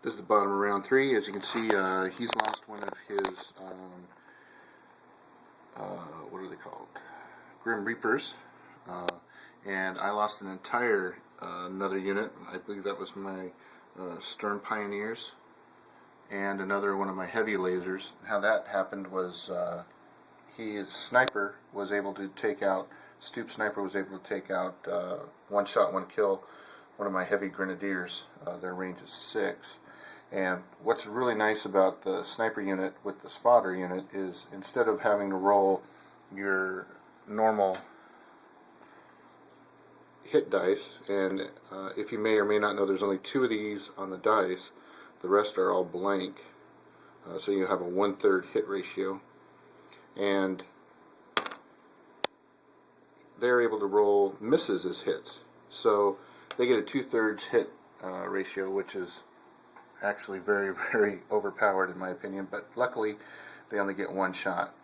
This is the bottom of round 3. As you can see, he's lost one of his, what are they called? Grim Reapers. And I lost an entire another unit. I believe that was my Stern Pioneers. And another one of my heavy lasers. How that happened was his sniper was able to take out, Stoop Sniper was able to take out one shot, one kill, one of my heavy grenadiers. Their range is 6. And what's really nice about the sniper unit with the spotter unit is instead of having to roll your normal hit dice, and if you may or may not know, there's only 2 of these on the dice, the rest are all blank, so you have a 1/3 hit ratio, and they're able to roll misses as hits, so they get a 2/3 hit ratio, which is actually very, very overpowered in my opinion, but luckily they only get 1 shot.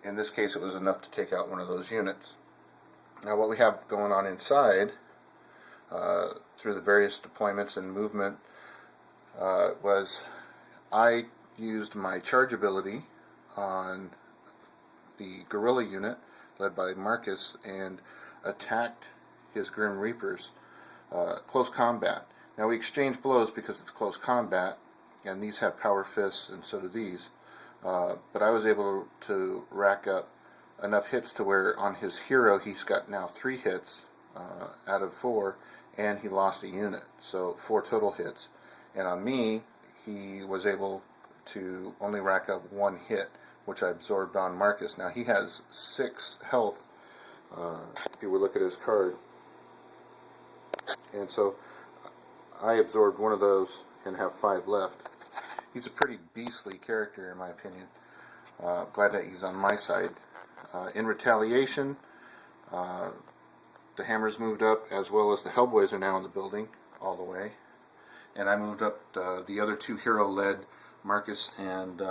In this case it was enough to take out one of those units. Now what we have going on inside through the various deployments and movement was I used my charge ability on the guerrilla unit led by Marcus and attacked his Grim Reapers close combat. Now we exchange blows because it's close combat, and these have power fists and so do these, but I was able to rack up enough hits to where on his hero he's got now 3 hits out of 4, and he lost a unit, so 4 total hits. And on me he was able to only rack up 1 hit, which I absorbed on Marcus. Now he has 6 health if you would look at his card, and so I absorbed 1 of those and have 5 left. He's a pretty beastly character in my opinion. Glad that he's on my side. In retaliation, the Hammers moved up, as well as the Hellboys are now in the building all the way, and I moved up the other 2 hero-led Marcus and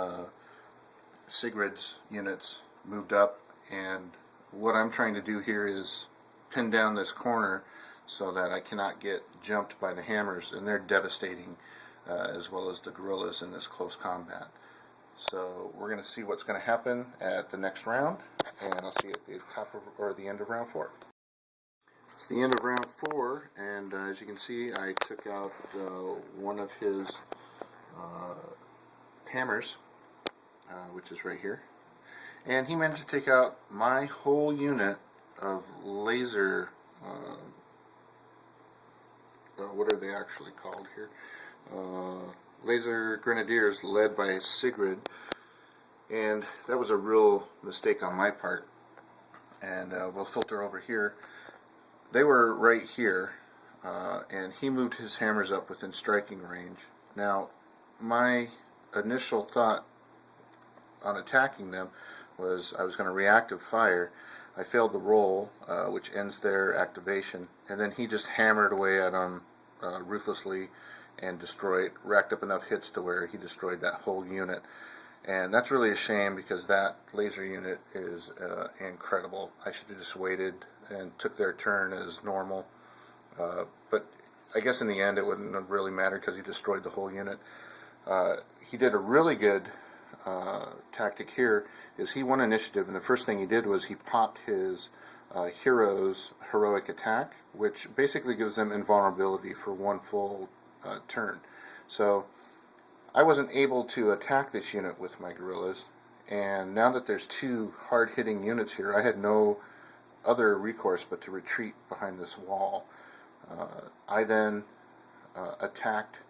Sigrid's units moved up, and what I'm trying to do here is pin down this corner so that I cannot get jumped by the Hammers, and they're devastating, as well as the guerrillas in this close combat. So we're going to see what's going to happen at the next round, and I'll see you at the top of, or the end of round 4. It's the end of round 4, and as you can see, I took out one of his hammers, which is right here, and he managed to take out my whole unit of laser. What are they actually called here? Laser Grenadiers led by Sigrid, and that was a real mistake on my part. And we'll filter over here. They were right here, and he moved his hammers up within striking range. Now my initial thought on attacking them was I was going to reactive fire. I failed the roll, which ends their activation, and then he just hammered away at them ruthlessly and racked up enough hits to where he destroyed that whole unit. And that's really a shame, because that laser unit is incredible. I should have just waited and took their turn as normal, but I guess in the end it wouldn't have really mattered because he destroyed the whole unit. He did a really good tactic here, is he won initiative, and the first thing he did was he popped his hero's heroic attack, which basically gives them invulnerability for 1 full turn. So I wasn't able to attack this unit with my guerrillas, and now that there's 2 hard-hitting units here, I had no other recourse but to retreat behind this wall. I then attacked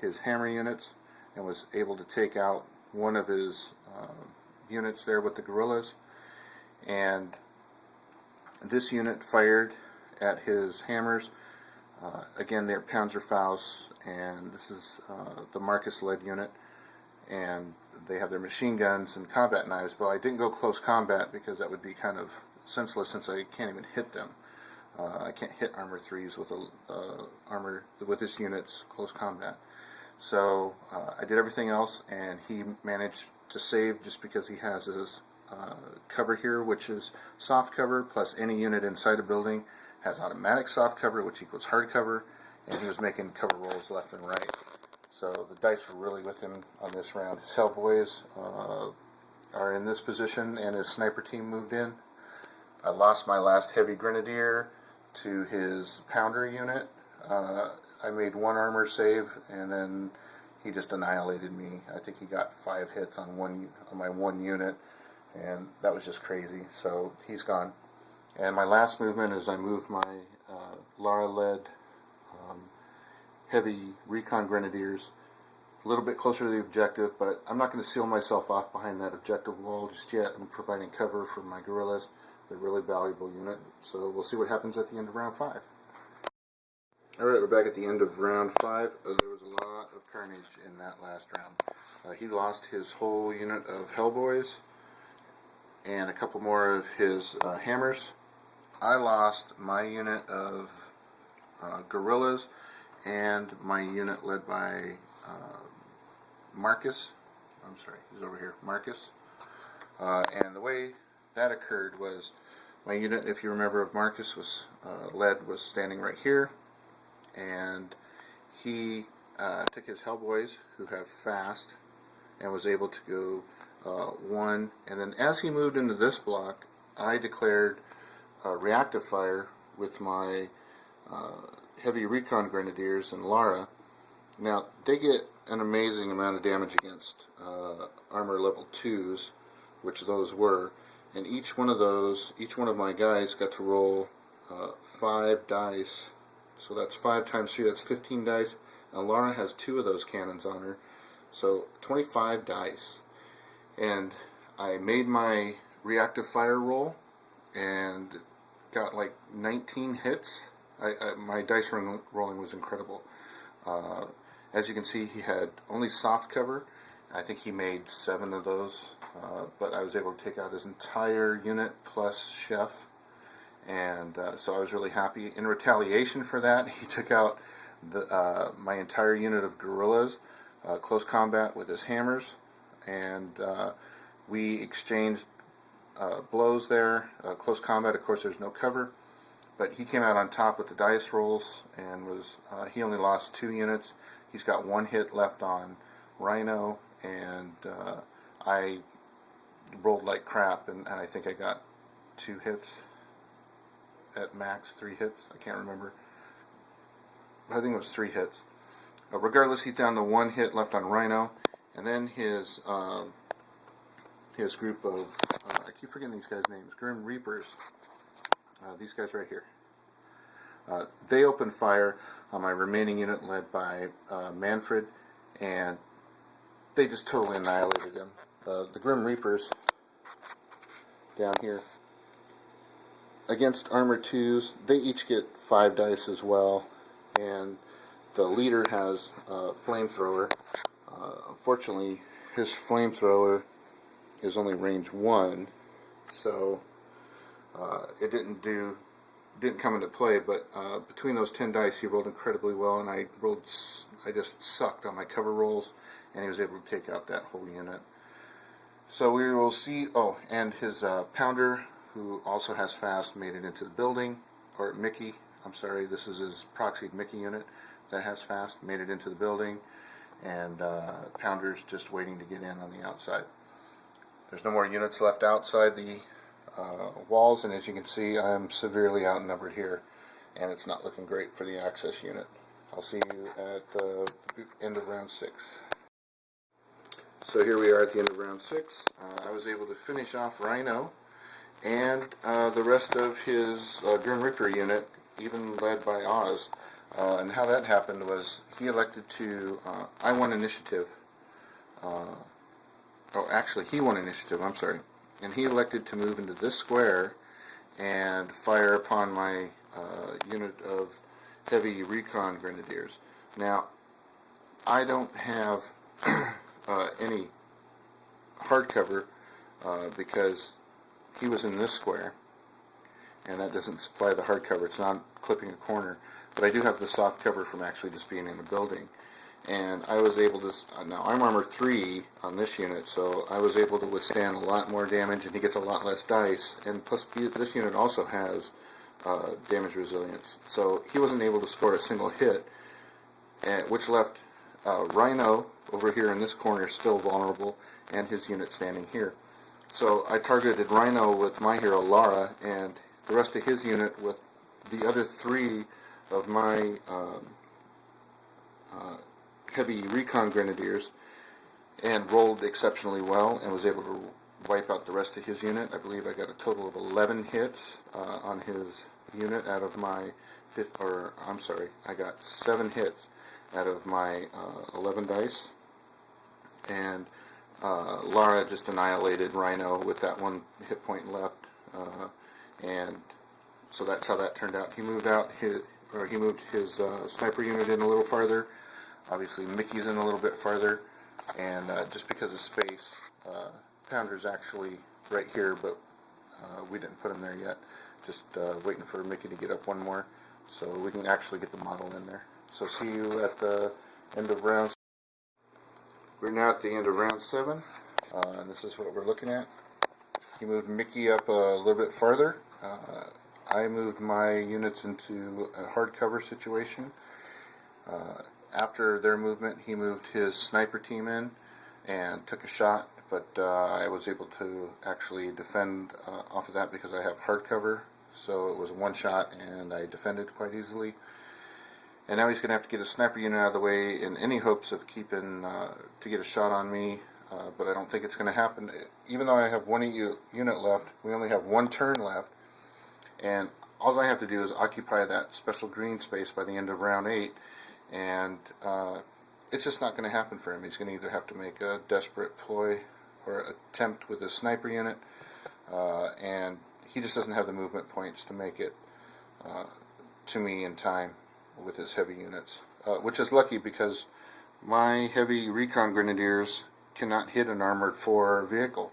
his hammer units and was able to take out one of his units there with the guerrillas, and this unit fired at his hammers. Again, they're Panzerfaust, and this is the Marcus-led unit, and they have their machine guns and combat knives, but I didn't go close combat because that would be kind of senseless since I can't even hit them. I can't hit armor 3s with with this unit's close combat. So I did everything else, and he managed to save just because he has his cover here, which is soft cover, plus any unit inside a building has automatic soft cover, which equals hard cover, and he was making cover rolls left and right. So the dice were really with him on this round. His Hellboys are in this position, and his sniper team moved in. I lost my last heavy grenadier to his pounder unit. I made one armor save, and then he just annihilated me. I think he got 5 hits on my one unit, and that was just crazy. So he's gone. And my last movement is I moved my Lara-led heavy recon grenadiers a little bit closer to the objective, but I'm not going to seal myself off behind that objective wall just yet. I'm providing cover for my guerrillas. They're a really valuable unit, so we'll see what happens at the end of round 5. Alright, we're back at the end of round 5. There was a lot of carnage in that last round. He lost his whole unit of Hellboys and a couple more of his hammers. I lost my unit of guerrillas and my unit led by Marcus. I'm sorry, he's over here, Marcus. And the way that occurred was my unit, if you remember, of Marcus was standing right here, and he took his Hellboys, who have fast, and was able to go 1, and then as he moved into this block, I declared reactive fire with my heavy recon grenadiers and Lara. Now, they get an amazing amount of damage against armor level 2s, which those were, and each one of my guys got to roll 5 dice, so that's 5 times 3, that's 15 dice, and Lara has 2 of those cannons on her, so 25 dice. And I made my reactive fire roll and got like 19 hits. My dice rolling was incredible. As you can see, he had only soft cover. I think he made 7 of those, but I was able to take out his entire unit plus Chef, and so I was really happy. In retaliation for that, he took out my entire unit of guerrillas, close combat with his hammers, and we exchanged blows there. Close combat, of course, there's no cover, but he came out on top with the dice rolls, and he only lost 2 units. He's got 1 hit left on Rhino, and I rolled like crap, and I think I got 2 hits at max, 3 hits, I can't remember. I think it was 3 hits. Regardless, he's down to 1 hit left on Rhino, and then his group of, I keep forgetting these guys' names, Grim Reapers, these guys right here. They opened fire on my remaining unit led by Manfred, and they just totally annihilated him. The Grim Reapers down here, against armor 2s, they each get 5 dice as well, and the leader has a flamethrower. Unfortunately, his flamethrower is only range 1, so it didn't come into play, but between those 10 dice he rolled incredibly well, and I just sucked on my cover rolls, and he was able to take out that whole unit. So we will see, and his pounder, who also has fast, made it into the building, or Mickey, I'm sorry, this is his proxied Mickey unit that has fast, made it into the building, and Pounder's just waiting to get in on the outside. There's no more units left outside the walls, and as you can see, I'm severely outnumbered here, and it's not looking great for the access unit. I'll see you at the end of round 6. So here we are at the end of round 6. I was able to finish off Rhino and the rest of his Grim Reaper unit, even led by Oz. And how that happened was he elected to, I won initiative. He won initiative, I'm sorry. And he elected to move into this square and fire upon my unit of heavy recon grenadiers. Now, I don't have any hard cover because he was in this square, and that doesn't supply the hard cover. It's not clipping a corner, but I do have the soft cover from actually just being in a building. And I was able to, now I'm armor 3 on this unit, so I was able to withstand a lot more damage, and he gets a lot less dice. And plus, this unit also has damage resilience. So he wasn't able to score a single hit, which left Rhino over here in this corner still vulnerable, and his unit standing here. So I targeted Rhino with my hero Lara, and the rest of his unit with the other 3 of my heavy recon grenadiers, and rolled exceptionally well and was able to wipe out the rest of his unit. I believe I got a total of 11 hits on his unit out of my I got 7 hits out of my 11 dice, and Lara just annihilated Rhino with that 1 hit point left, and so that's how that turned out. He moved his sniper unit in a little farther. Obviously Mickey's in a little bit farther, and just because of space, Pounder's actually right here, but we didn't put him there yet. Just waiting for Mickey to get up one more so we can actually get the model in there. So see you at the end of round. We're now at the end of round 7, and this is what we're looking at. He moved Mickey up a little bit farther. I moved my units into a hardcover situation. After their movement, he moved his sniper team in and took a shot, but I was able to actually defend off of that because I have hardcover. So it was a 1 shot, and I defended quite easily. And now he's going to have to get his sniper unit out of the way in any hopes of keeping to get a shot on me, but I don't think it's going to happen. Even though I have 1 unit left, we only have 1 turn left, and all I have to do is occupy that special green space by the end of round 8, and it's just not going to happen for him. He's going to either have to make a desperate ploy or attempt with his sniper unit, and he just doesn't have the movement points to make it to me in time with his heavy units, which is lucky because my heavy recon grenadiers cannot hit an armored 4 vehicle,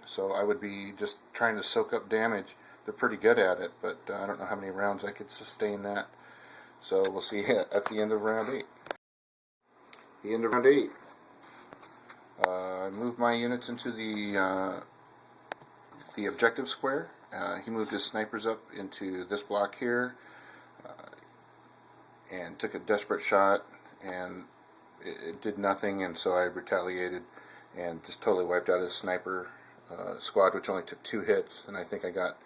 so I would be just trying to soak up damage. They're pretty good at it, but I don't know how many rounds I could sustain that. So we'll see at the end of round 8. The end of round 8. I moved my units into the objective square. He moved his snipers up into this block here, and took a desperate shot, and it did nothing, and so I retaliated and just totally wiped out his sniper squad, which only took 2 hits, and I think I got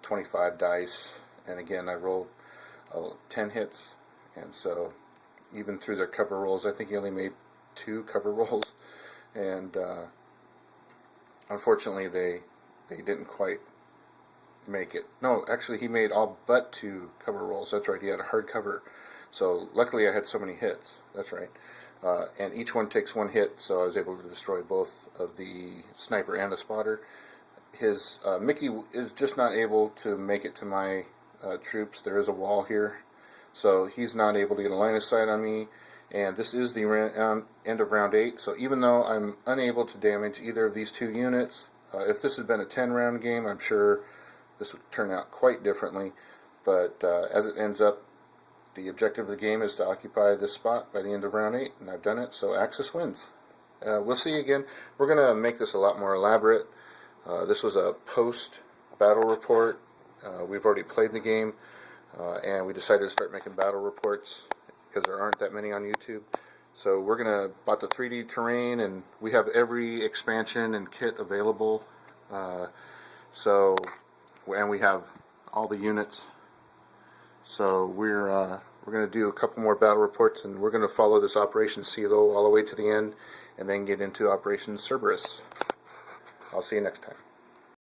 25 dice, and again I rolled 10 hits, and so even through their cover rolls, I think he only made 2 cover rolls, and unfortunately they didn't quite make it. No, actually he made all but 2 cover rolls. That's right, he had a hard cover. So luckily I had so many hits. That's right. And each one takes 1 hit, so I was able to destroy both of the sniper and the spotter. His Mickey is just not able to make it to my troops. There is a wall here, so he's not able to get a line of sight on me. And this is the end of round 8, so even though I'm unable to damage either of these 2 units, if this had been a 10-round game, I'm sure this would turn out quite differently, but as it ends up, the objective of the game is to occupy this spot by the end of round 8, and I've done it, so Axis wins. We'll see you again. We're going to make this a lot more elaborate. This was a post-battle report. We've already played the game, and we decided to start making battle reports because there aren't that many on YouTube. So we're going to bought the 3D terrain, and we have every expansion and kit available. And we have all the units. So we're going to do a couple more battle reports, and we're going to follow this Operation Seelowe all the way to the end, and then get into Operation Cerberus. I'll see you next time.